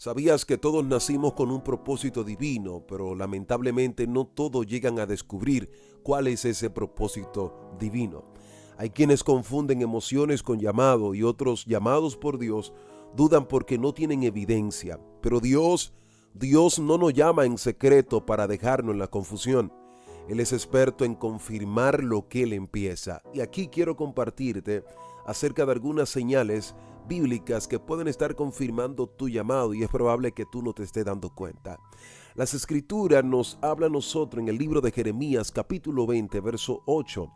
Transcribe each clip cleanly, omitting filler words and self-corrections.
Sabías que todos nacimos con un propósito divino, pero lamentablemente no todos llegan a descubrir cuál es ese propósito divino. Hay quienes confunden emociones con llamado y otros llamados por Dios dudan porque no tienen evidencia. Pero Dios no nos llama en secreto para dejarnos en la confusión. Él es experto en confirmar lo que Él empieza. Y aquí quiero compartirte acerca de algunas señales bíblicas que pueden estar confirmando tu llamado y es probable que tú no te estés dando cuenta. Las Escrituras nos habla a nosotros en el libro de Jeremías capítulo 20, verso 8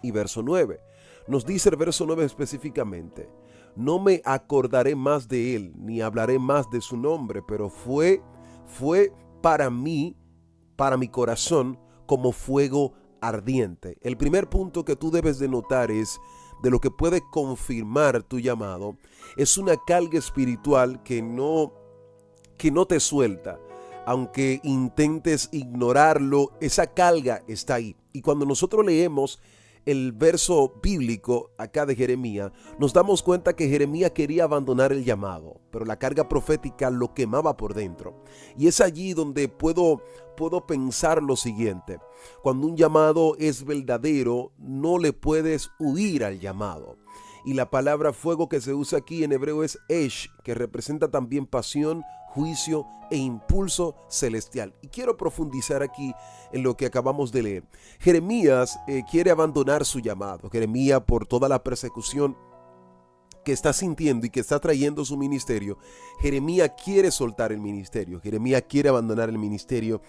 y verso 9. Nos dice el verso 9 específicamente: no me acordaré más de él, ni hablaré más de su nombre, pero fue para mí, para mi corazón, como fuego ardiente. El primer punto que tú debes de notar es de lo que puede confirmar tu llamado, es una carga espiritual que no te suelta. Aunque intentes ignorarlo, esa carga está ahí. Y cuando nosotros leemos el verso bíblico acá de Jeremías, nos damos cuenta que Jeremías quería abandonar el llamado, pero la carga profética lo quemaba por dentro. Y es allí donde puedo pensar lo siguiente: cuando un llamado es verdadero, no le puedes huir al llamado. Y la palabra fuego que se usa aquí en hebreo es esh, que representa también pasión, juicio e impulso celestial. Y quiero profundizar aquí en lo que acabamos de leer. Jeremías quiere abandonar su llamado. Jeremías, por toda la persecución que está sintiendo y que está trayendo su ministerio, Jeremías quiere soltar el ministerio. Jeremías quiere abandonar el ministerio.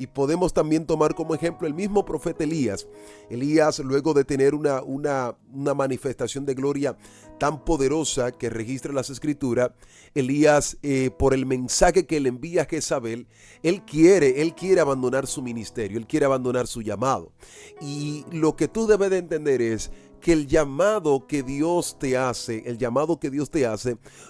Y podemos también tomar como ejemplo el mismo profeta Elías. Elías, luego de tener una manifestación de gloria tan poderosa que registra las Escrituras, Elías, por el mensaje que le envía a Jezabel, él quiere abandonar su ministerio, él quiere abandonar su llamado. Y lo que tú debes de entender es que el llamado que Dios te hace,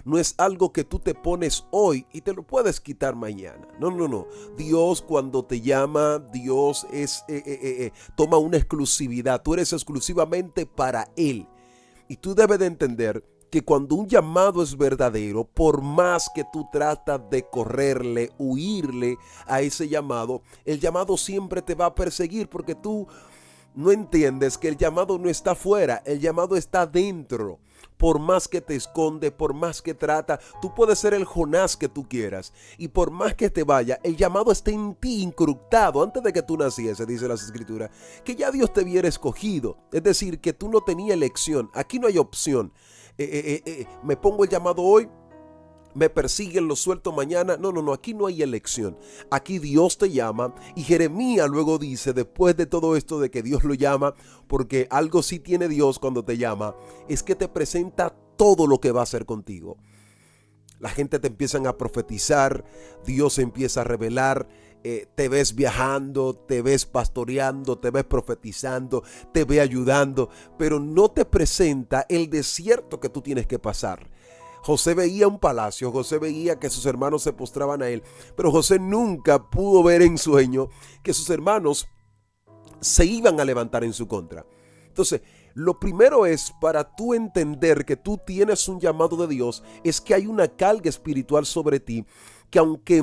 no es algo que tú te pones hoy y te lo puedes quitar mañana. No. Dios, cuando te llama, Dios toma una exclusividad. Tú eres exclusivamente para Él. Y tú debes de entender que cuando un llamado es verdadero, por más que tú tratas de correrle, huirle a ese llamado, el llamado siempre te va a perseguir porque tú no entiendes que el llamado no está afuera, el llamado está dentro. Por más que te esconde, por más que trata, tú puedes ser el Jonás que tú quieras. Y por más que te vaya, el llamado está en ti incrustado. Antes de que tú naciese, dice las Escrituras, que ya Dios te hubiera escogido. Es decir, que tú no tenías elección. Aquí no hay opción. Me pongo el llamado hoy, me persiguen, lo suelto mañana. No, aquí no hay elección. Aquí Dios te llama. Y Jeremías luego dice, después de todo esto de que Dios lo llama, porque algo sí tiene Dios cuando te llama, es que te presenta todo lo que va a hacer contigo. La gente te empiezan a profetizar, Dios se empieza a revelar, te ves viajando, te ves pastoreando, te ves profetizando, te ve ayudando, pero no te presenta el desierto que tú tienes que pasar. José veía un palacio, José veía que sus hermanos se postraban a él, pero José nunca pudo ver en sueño que sus hermanos se iban a levantar en su contra. Entonces, lo primero es, para tú entender que tú tienes un llamado de Dios, es que hay una carga espiritual sobre ti, que aunque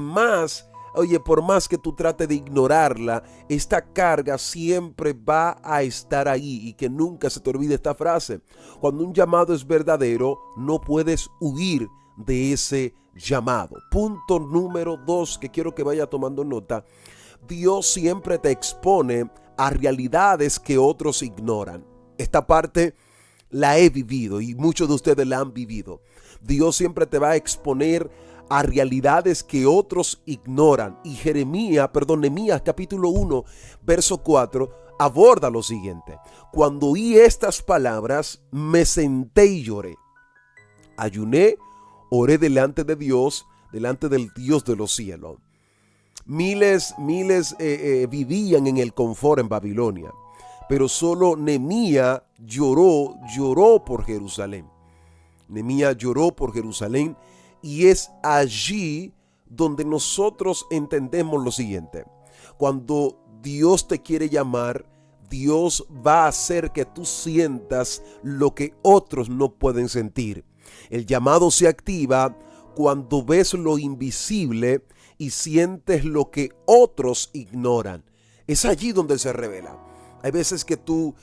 por más que tú trates de ignorarla, esta carga siempre va a estar ahí. Y que nunca se te olvide esta frase: cuando un llamado es verdadero, no puedes huir de ese llamado. Punto número 2 que quiero que vaya tomando nota: Dios siempre te expone a realidades que otros ignoran. Esta parte la he vivido y muchos de ustedes la han vivido. Dios siempre te va a exponer a realidades que otros ignoran. Y Nehemías capítulo 1, verso 4, aborda lo siguiente: cuando oí estas palabras, me senté y lloré. Ayuné, oré delante de Dios, delante del Dios de los cielos. Miles vivían en el confort en Babilonia, pero solo Nehemías lloró por Jerusalén. Nehemías lloró por Jerusalén. Y es allí donde nosotros entendemos lo siguiente: cuando Dios te quiere llamar, Dios va a hacer que tú sientas lo que otros no pueden sentir. El llamado se activa cuando ves lo invisible y sientes lo que otros ignoran. Es allí donde se revela. Hay veces que tú,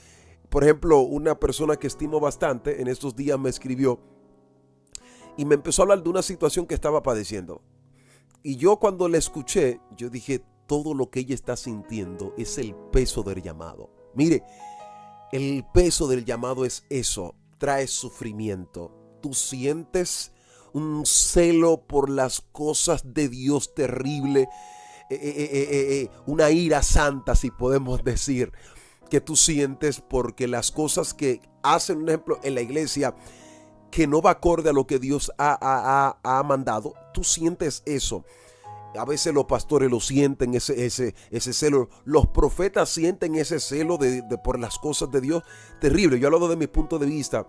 por ejemplo, una persona que estimo bastante en estos días me escribió y me empezó a hablar de una situación que estaba padeciendo. Y yo cuando la escuché, yo dije, todo lo que ella está sintiendo es el peso del llamado. Mire, el peso del llamado es eso, trae sufrimiento. Tú sientes un celo por las cosas de Dios terrible, una ira santa, si podemos decir, que tú sientes porque las cosas que hacen, un ejemplo, en la iglesia, que no va acorde a lo que Dios ha mandado, tú sientes eso. A veces los pastores lo sienten, ese celo. Los profetas sienten ese celo por las cosas de Dios terrible. Yo hablo de mi punto de vista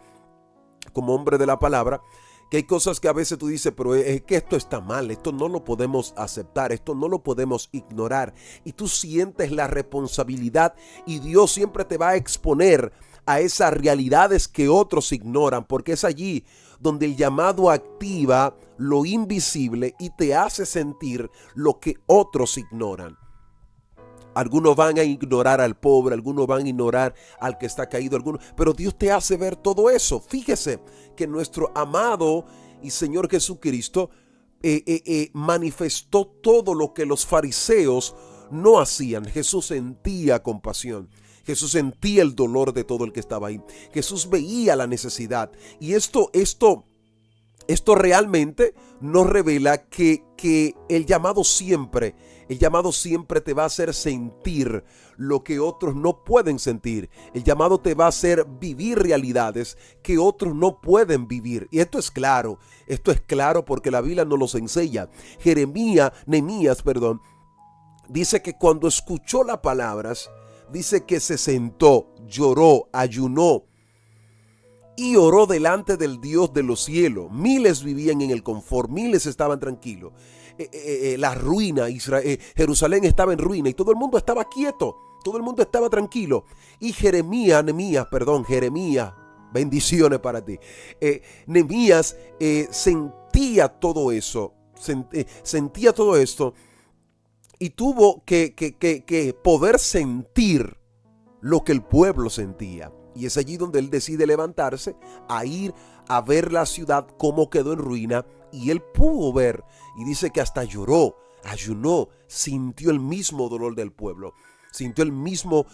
como hombre de la palabra, que hay cosas que a veces tú dices, pero es que esto está mal, esto no lo podemos aceptar, esto no lo podemos ignorar. Y tú sientes la responsabilidad y Dios siempre te va a exponer a esas realidades que otros ignoran, porque es allí donde el llamado activa lo invisible y te hace sentir lo que otros ignoran. Algunos van a ignorar al pobre, algunos van a ignorar al que está caído, pero Dios te hace ver todo eso. Fíjese que nuestro amado y Señor Jesucristo manifestó todo lo que los fariseos no hacían. Jesús sentía compasión. Jesús sentía el dolor de todo el que estaba ahí. Jesús veía la necesidad. Y esto realmente nos revela que el llamado siempre te va a hacer sentir lo que otros no pueden sentir. El llamado te va a hacer vivir realidades que otros no pueden vivir. Y esto es claro porque la Biblia nos los enseña. Nehemías, dice que cuando escuchó las palabras, dice que se sentó, lloró, ayunó y oró delante del Dios de los cielos. Miles vivían en el confort, miles estaban tranquilos. La ruina, Jerusalén estaba en ruina y todo el mundo estaba quieto, todo el mundo estaba tranquilo. Y Jeremías, bendiciones para ti. Nehemías sentía todo eso, sentía todo esto y tuvo que poder sentir lo que el pueblo sentía. Y es allí donde él decide levantarse a ir a ver la ciudad cómo quedó en ruina. Y él pudo ver, y dice que hasta lloró, ayunó, sintió el mismo dolor del pueblo. Sintió el mismo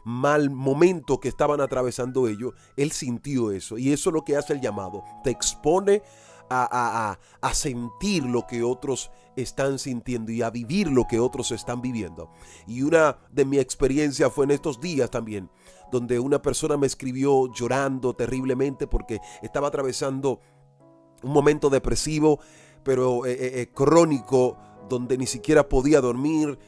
mal momento que estaban atravesando ellos. Él sintió eso. Y eso es lo que hace el llamado. Te expone a sentir lo que otros están sintiendo y a vivir lo que otros están viviendo. Y una de mi experiencia fue en estos días también, donde una persona me escribió llorando terriblemente porque estaba atravesando un momento depresivo, pero crónico, donde ni siquiera podía dormir,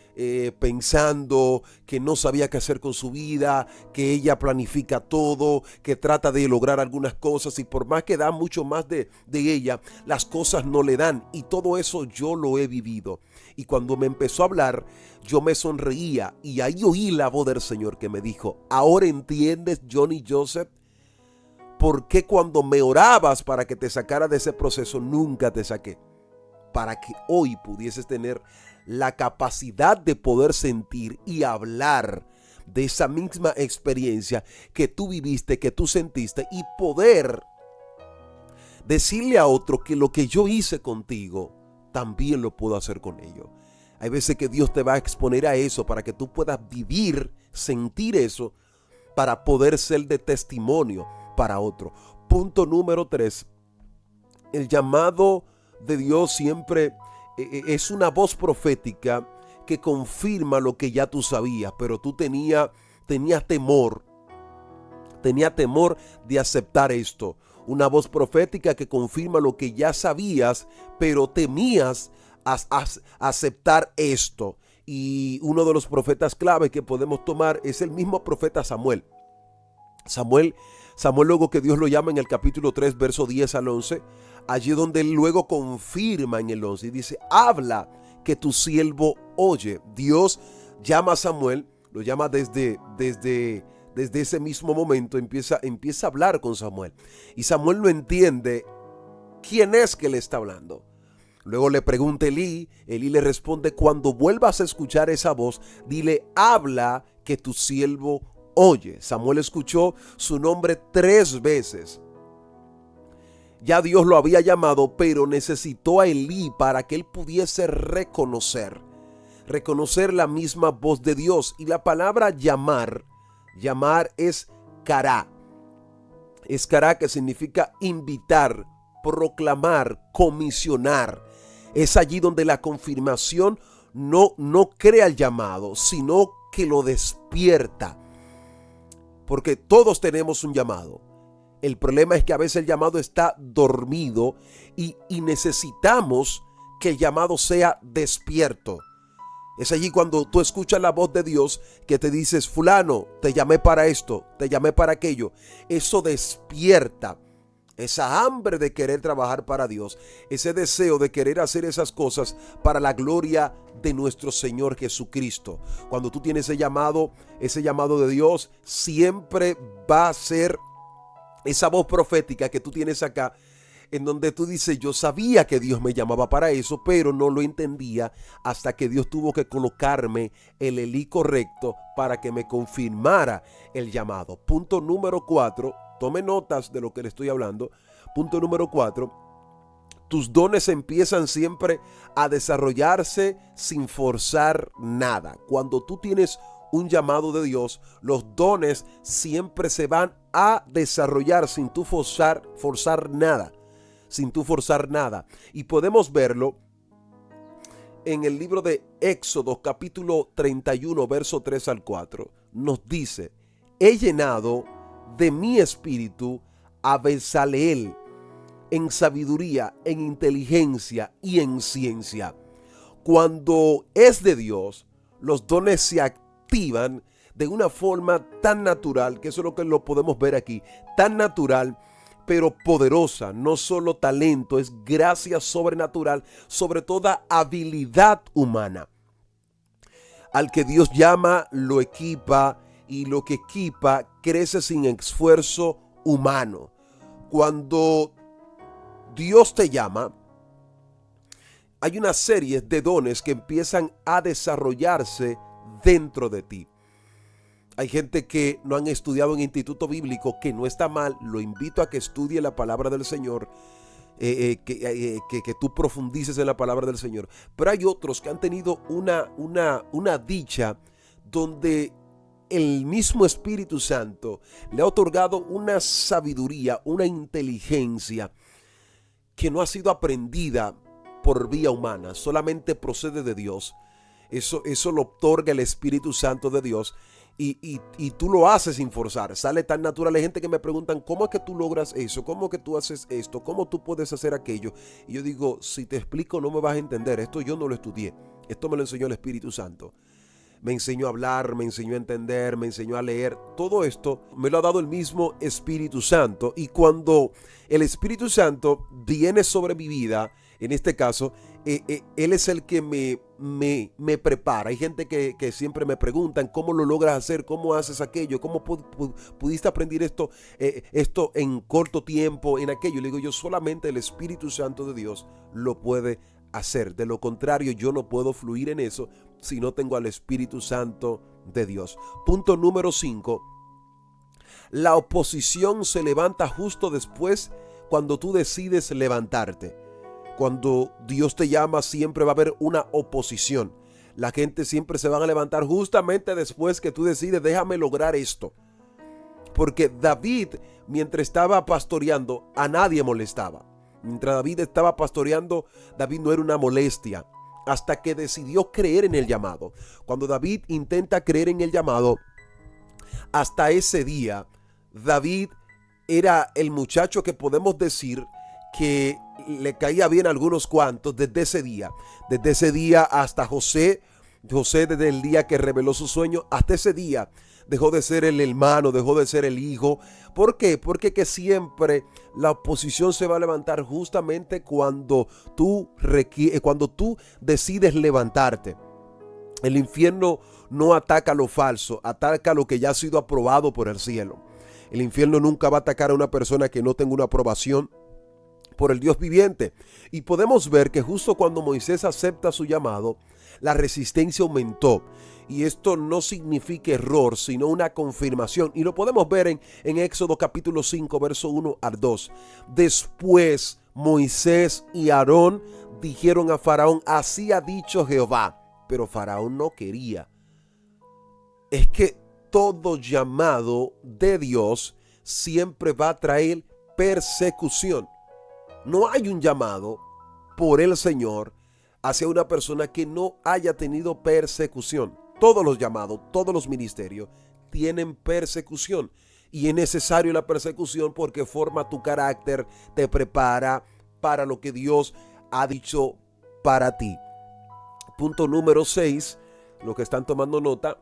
pensando que no sabía qué hacer con su vida, que ella planifica todo, que trata de lograr algunas cosas y por más que da mucho más de ella, las cosas no le dan. Y todo eso yo lo he vivido. Y cuando me empezó a hablar, yo me sonreía y ahí oí la voz del Señor que me dijo: ¿ahora entiendes, Johnny Joseph, por qué cuando me orabas para que te sacara de ese proceso nunca te saqué? Para que hoy pudieses tener la capacidad de poder sentir y hablar de esa misma experiencia que tú viviste, que tú sentiste, y poder decirle a otro que lo que yo hice contigo también lo puedo hacer con ellos. Hay veces que Dios te va a exponer a eso para que tú puedas vivir, sentir eso, para poder ser de testimonio para otro. Punto número 3. El llamado de Dios siempre es una voz profética que confirma lo que ya tú sabías, pero tú tenías temor de aceptar esto. Una voz profética que confirma lo que ya sabías, pero temías aceptar esto. Y uno de los profetas clave que podemos tomar es el mismo profeta Samuel. Samuel, luego que Dios lo llama en el capítulo 3, verso 10 al 11, allí donde él luego confirma en el 11 y dice: habla, que tu siervo oye. Dios llama a Samuel, lo llama desde ese mismo momento, empieza a hablar con Samuel. Y Samuel no entiende ¿quién es que le está hablando? Luego le pregunta Elí le responde, cuando vuelvas a escuchar esa voz, dile, habla que tu siervo oye. Samuel escuchó su nombre 3 veces. Ya Dios lo había llamado, pero necesitó a Elí para que él pudiese reconocer la misma voz de Dios. Y la palabra llamar es kará. Es kará, que significa invitar, proclamar, comisionar. Es allí donde la confirmación no crea el llamado, sino que lo despierta. Porque todos tenemos un llamado. El problema es que a veces el llamado está dormido y necesitamos que el llamado sea despierto. Es allí cuando tú escuchas la voz de Dios que te dices, fulano, te llamé para esto, te llamé para aquello. Eso despierta esa hambre de querer trabajar para Dios, ese deseo de querer hacer esas cosas para la gloria de nuestro Señor Jesucristo. Cuando tú tienes ese llamado de Dios, siempre va a ser esa voz profética que tú tienes acá, en donde tú dices, yo sabía que Dios me llamaba para eso, pero no lo entendía hasta que Dios tuvo que colocarme el Elí correcto para que me confirmara el llamado. Punto número 4, tome notas de lo que le estoy hablando. Punto número 4, tus dones empiezan siempre a desarrollarse sin forzar nada. Cuando tú tienes un llamado de Dios, los dones siempre se van a desarrollar sin tú forzar nada. Sin tú forzar nada. Y podemos verlo en el libro de Éxodo, capítulo 31, verso 3 al 4. Nos dice, he llenado de mi espíritu a Bezaleel en sabiduría, en inteligencia y en ciencia. Cuando es de Dios, los dones se activan de una forma tan natural, que eso es lo que lo podemos ver aquí, tan natural, pero poderosa. No solo talento, es gracia sobrenatural sobre toda habilidad humana. Al que Dios llama, lo equipa, y lo que equipa crece sin esfuerzo humano. Cuando Dios te llama, hay una serie de dones que empiezan a desarrollarse dentro de ti. Hay gente que no han estudiado en instituto bíblico, que no está mal. Lo invito a que estudie la palabra del Señor, que tú profundices en la palabra del Señor. Pero hay otros que han tenido una dicha donde el mismo Espíritu Santo le ha otorgado una sabiduría, una inteligencia que no ha sido aprendida por vía humana, solamente procede de Dios. Eso lo otorga el Espíritu Santo de Dios. Y tú lo haces sin forzar, sale tan natural. Hay gente que me preguntan, ¿cómo es que tú logras eso? ¿Cómo es que tú haces esto? ¿Cómo tú puedes hacer aquello? Y yo digo, si te explico no me vas a entender. Esto yo no lo estudié, esto me lo enseñó el Espíritu Santo. Me enseñó a hablar, me enseñó a entender, me enseñó a leer. Todo esto me lo ha dado el mismo Espíritu Santo. Y cuando el Espíritu Santo viene sobre mi vida, en este caso, Él es el que me prepara. Hay gente que siempre me preguntan, ¿cómo lo logras hacer? ¿Cómo haces aquello? ¿Cómo pudiste aprender esto en corto tiempo, en aquello? Le digo yo, solamente el Espíritu Santo de Dios lo puede hacer. De lo contrario, yo no puedo fluir en eso si no tengo al Espíritu Santo de Dios. Punto número 5. La oposición se levanta justo después, cuando tú decides levantarte. Cuando Dios te llama, siempre va a haber una oposición. La gente siempre se van a levantar justamente después que tú decides, déjame lograr esto. Porque David, mientras estaba pastoreando, a nadie molestaba. Mientras David estaba pastoreando, David no era una molestia, hasta que decidió creer en el llamado. Cuando David intenta creer en el llamado, hasta ese día, David era el muchacho que podemos decir que le caía bien a algunos cuantos desde ese día hasta José desde el día que reveló su sueño, hasta ese día dejó de ser el hermano, dejó de ser el hijo. ¿Por qué? Porque que siempre la oposición se va a levantar justamente cuando tú decides levantarte. El infierno no ataca lo falso, ataca lo que ya ha sido aprobado por el cielo. El infierno nunca va a atacar a una persona que no tenga una aprobación por el Dios viviente. Y podemos ver que justo cuando Moisés acepta su llamado, la resistencia aumentó. Y esto no significa error, sino una confirmación. Y lo podemos ver en Éxodo capítulo 5, verso 1 al 2. Después Moisés y Aarón dijeron a Faraón: así ha dicho Jehová. Pero Faraón no quería. Es que todo llamado de Dios siempre va a traer persecución. No hay un llamado por el Señor hacia una persona que no haya tenido persecución. Todos los llamados, todos los ministerios tienen persecución. Y es necesario la persecución porque forma tu carácter, te prepara para lo que Dios ha dicho para ti. Punto número 6, los que están tomando nota: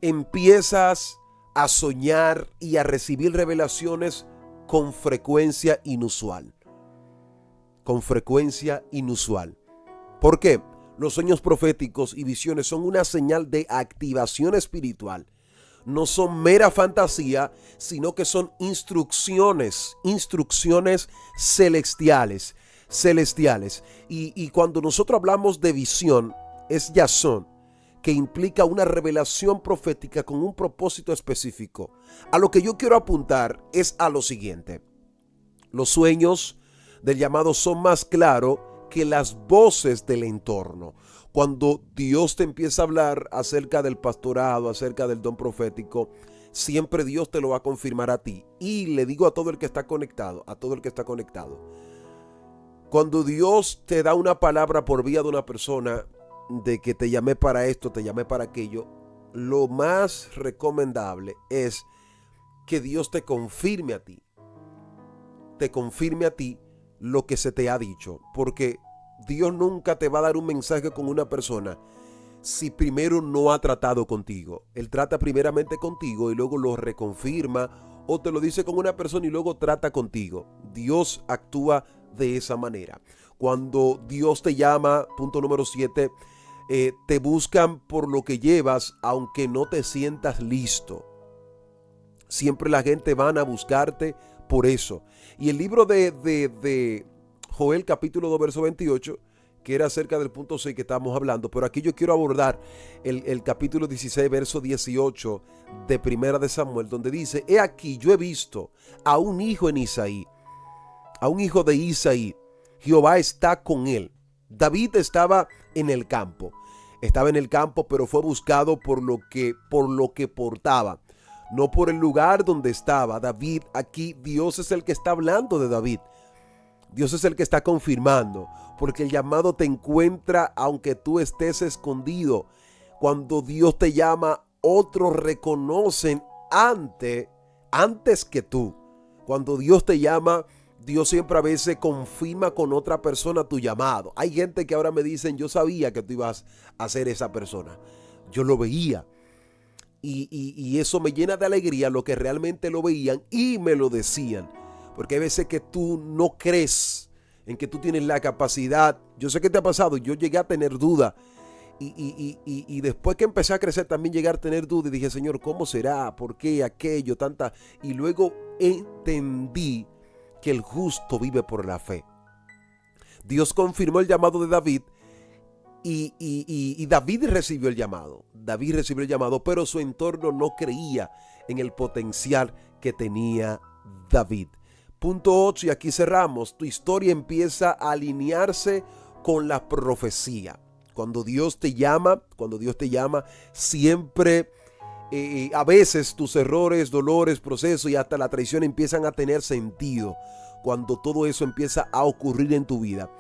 empiezas a soñar y a recibir revelaciones con frecuencia inusual. Con frecuencia inusual. ¿Por qué? Los sueños proféticos y visiones son una señal de activación espiritual. No son mera fantasía, sino que son instrucciones celestiales. Y cuando nosotros hablamos de visión, es yazón, que implica una revelación profética con un propósito específico. A lo que yo quiero apuntar es a lo siguiente: los sueños del llamado son más claros que las voces del entorno. Cuando Dios te empieza a hablar acerca del pastorado, acerca del don profético, siempre Dios te lo va a confirmar a ti. Y le digo a todo el que está conectado, cuando Dios te da una palabra por vía de una persona, de que te llamé para esto, te llamé para aquello, lo más recomendable es que Dios te confirme a ti. Lo que se te ha dicho, porque Dios nunca te va a dar un mensaje con una persona si primero no ha tratado contigo. Él trata primeramente contigo y luego lo reconfirma, o te lo dice con una persona y luego trata contigo. Dios actúa de esa manera. Cuando Dios te llama, punto número 7, te buscan por lo que llevas, aunque no te sientas listo. Siempre la gente van a buscarte por eso. Y el libro de Joel capítulo 2 verso 28, que era acerca del punto 6 que estábamos hablando, pero aquí yo quiero abordar el capítulo 16 verso 18 de Primera de Samuel, donde dice: he aquí, yo he visto a un hijo en Isaí, a un hijo de Isaí, Jehová está con él. David estaba en el campo, pero fue buscado por lo que portaba, no por el lugar donde estaba. David, aquí Dios es el que está hablando de David. Dios es el que está confirmando, porque el llamado te encuentra aunque tú estés escondido. Cuando Dios te llama, otros reconocen antes que tú. Cuando Dios te llama, Dios siempre a veces confirma con otra persona tu llamado. Hay gente que ahora me dicen: yo sabía que tú ibas a ser esa persona. Yo lo veía. Y eso me llena de alegría, lo que realmente lo veían y me lo decían. Porque hay veces que tú no crees en que tú tienes la capacidad. Yo sé que te ha pasado, yo llegué a tener duda. Y después que empecé a crecer también llegué a tener duda y dije: Señor, ¿cómo será? ¿Por qué aquello? Tanta. Y luego entendí que el justo vive por la fe. Dios confirmó el llamado de David. Y David recibió el llamado. Pero su entorno no creía en el potencial que tenía David. Punto 8, y aquí cerramos. Tu historia empieza a alinearse con la profecía. Cuando Dios te llama, siempre, a veces tus errores, dolores, procesos y hasta la traición empiezan a tener sentido. Cuando todo eso empieza a ocurrir en tu vida.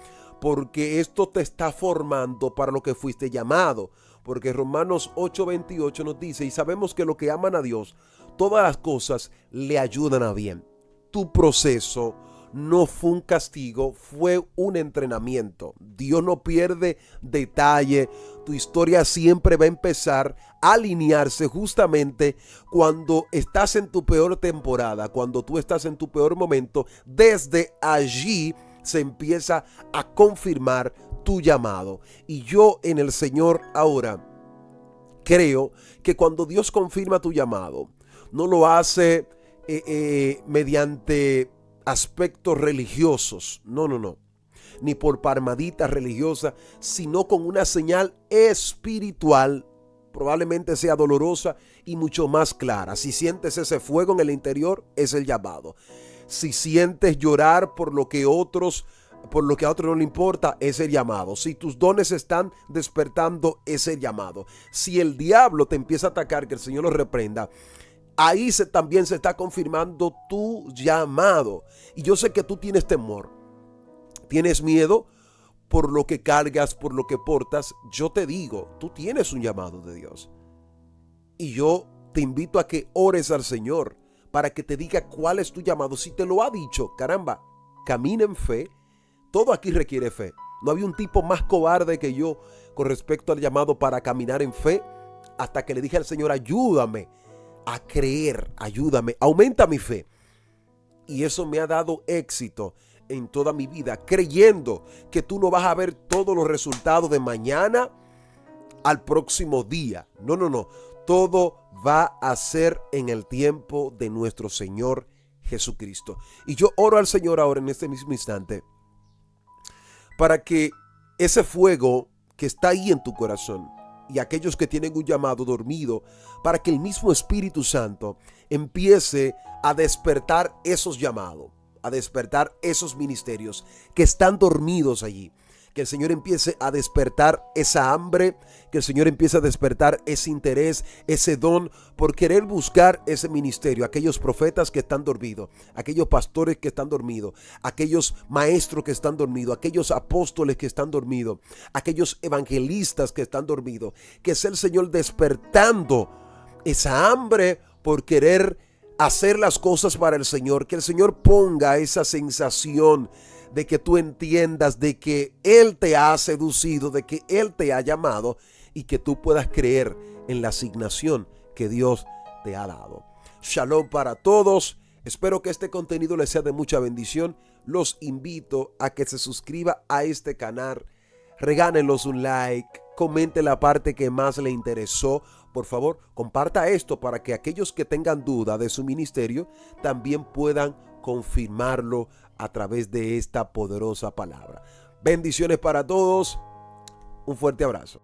Porque esto te está formando para lo que fuiste llamado. Porque Romanos 8:28 nos dice: y sabemos que los que aman a Dios, todas las cosas le ayudan a bien. Tu proceso no fue un castigo, fue un entrenamiento. Dios no pierde detalle. Tu historia siempre va a empezar a alinearse justamente cuando estás en tu peor temporada, cuando tú estás en tu peor momento. Desde allí se empieza a confirmar tu llamado. Y yo en el Señor ahora creo que cuando Dios confirma tu llamado, no lo hace mediante aspectos religiosos. No, no, no. Ni por palmaditas religiosas, sino con una señal espiritual. Probablemente sea dolorosa y mucho más clara. Si sientes ese fuego en el interior, es el llamado. Si sientes llorar por lo que a otros no le importa, es el llamado. Si tus dones están despertando, es el llamado. Si el diablo te empieza a atacar, que el Señor lo reprenda, ahí también se está confirmando tu llamado. Y yo sé que tú tienes temor, tienes miedo por lo que cargas, por lo que portas. Yo te digo, tú tienes un llamado de Dios. Y yo te invito a que ores al Señor para que te diga cuál es tu llamado. Si te lo ha dicho, caramba, camina en fe. Todo aquí requiere fe. No había un tipo más cobarde que yo con respecto al llamado para caminar en fe, hasta que le dije al Señor, ayúdame a creer, ayúdame, aumenta mi fe. Y eso me ha dado éxito en toda mi vida, creyendo que tú no vas a ver todos los resultados de mañana al próximo día. No, no, no. Todo va a ser en el tiempo de nuestro Señor Jesucristo. Y yo oro al Señor ahora en este mismo instante para que ese fuego que está ahí en tu corazón y aquellos que tienen un llamado dormido, para que el mismo Espíritu Santo empiece a despertar esos llamados, a despertar esos ministerios que están dormidos allí. Que el Señor empiece a despertar esa hambre, que el Señor empiece a despertar ese interés, ese don por querer buscar ese ministerio. Aquellos profetas que están dormidos, aquellos pastores que están dormidos, aquellos maestros que están dormidos, aquellos apóstoles que están dormidos, aquellos evangelistas que están dormidos. Que sea el Señor despertando esa hambre por querer hacer las cosas para el Señor. Que el Señor ponga esa sensación de que tú entiendas de que Él te ha seducido, de que Él te ha llamado y que tú puedas creer en la asignación que Dios te ha dado. Shalom para todos. Espero que este contenido les sea de mucha bendición. Los invito a que se suscriba a este canal. Regálenos un like. Comente la parte que más le interesó. Por favor, comparta esto para que aquellos que tengan duda de su ministerio también puedan confirmarlo a través de esta poderosa palabra. Bendiciones para todos. Un fuerte abrazo.